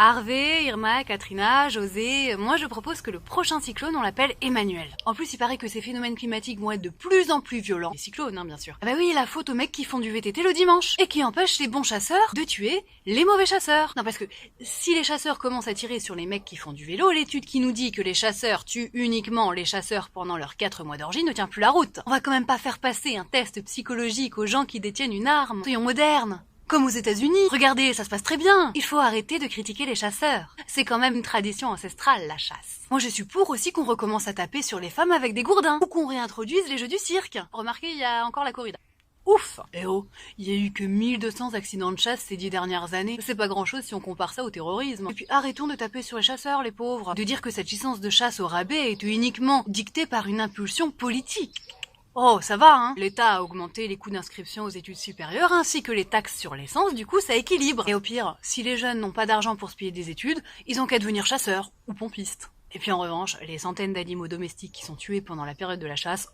Harvey, Irma, Katrina, José, moi je propose que le prochain cyclone on l'appelle Emmanuel. En plus il paraît que ces phénomènes climatiques vont être de plus en plus violents. Les cyclones bien sûr. Ah bah oui, la faute aux mecs qui font du VTT le dimanche et qui empêchent les bons chasseurs de tuer les mauvais chasseurs. Non parce que si les chasseurs commencent à tirer sur les mecs qui font du vélo, l'étude qui nous dit que les chasseurs tuent uniquement les chasseurs pendant leurs 4 mois d'orgie ne tient plus la route. On va quand même pas faire passer un test psychologique aux gens qui détiennent une arme. Soyons modernes. Comme aux États-Unis. Regardez, ça se passe très bien. Il faut arrêter de critiquer les chasseurs. C'est quand même une tradition ancestrale, la chasse. Moi, je suis pour aussi qu'on recommence à taper sur les femmes avec des gourdins. Ou qu'on réintroduise les jeux du cirque. Remarquez, il y a encore la corrida. Ouf! Eh oh, il y a eu que 1200 accidents de chasse ces 10 dernières années. C'est pas grand chose si on compare ça au terrorisme. Et puis arrêtons de taper sur les chasseurs, les pauvres. De dire que cette licence de chasse au rabais est uniquement dictée par une impulsion politique. Oh, ça va, hein. L'État a augmenté les coûts d'inscription aux études supérieures ainsi que les taxes sur l'essence, du coup ça équilibre. Et au pire, si les jeunes n'ont pas d'argent pour se payer des études, ils ont qu'à devenir chasseurs ou pompistes. Et puis en revanche, les centaines d'animaux domestiques qui sont tués pendant la période de la chasse,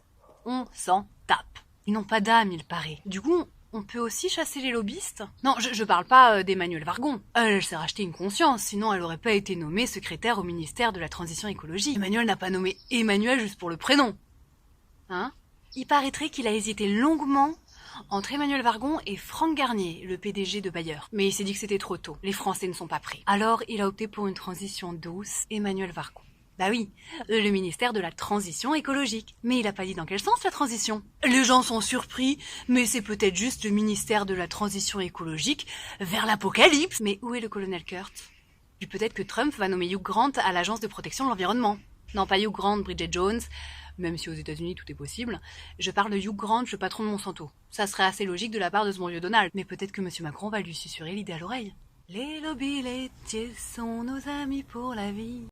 on s'en tape. Ils n'ont pas d'âme, il paraît. Du coup, on peut aussi chasser les lobbyistes? Non, je parle pas d'Emmanuelle Wargon. Elle s'est racheté une conscience, sinon elle aurait pas été nommée secrétaire au ministère de la Transition écologique. Emmanuel n'a pas nommé Emmanuel juste pour le prénom. Hein? Il paraîtrait qu'il a hésité longuement entre Emmanuelle Wargon et Franck Garnier, le PDG de Bayer. Mais il s'est dit que c'était trop tôt. Les Français ne sont pas prêts. Alors, il a opté pour une transition douce, Emmanuelle Wargon. Bah oui, le ministère de la Transition écologique. Mais il a pas dit dans quel sens la transition. Les gens sont surpris, mais c'est peut-être juste le ministère de la Transition écologique vers l'apocalypse. Mais où est le colonel Kurt? Puis peut-être que Trump va nommer Hugh Grant à l'agence de protection de l'environnement. Non, pas Hugh Grant, Bridget Jones, même si aux États-Unis tout est possible. Je parle de Hugh Grant, le patron de Monsanto. Ça serait assez logique de la part de ce bon vieux Donald. Mais peut-être que Monsieur Macron va lui susurrer l'idée à l'oreille. Les lobbies laitiers sont nos amis pour la vie.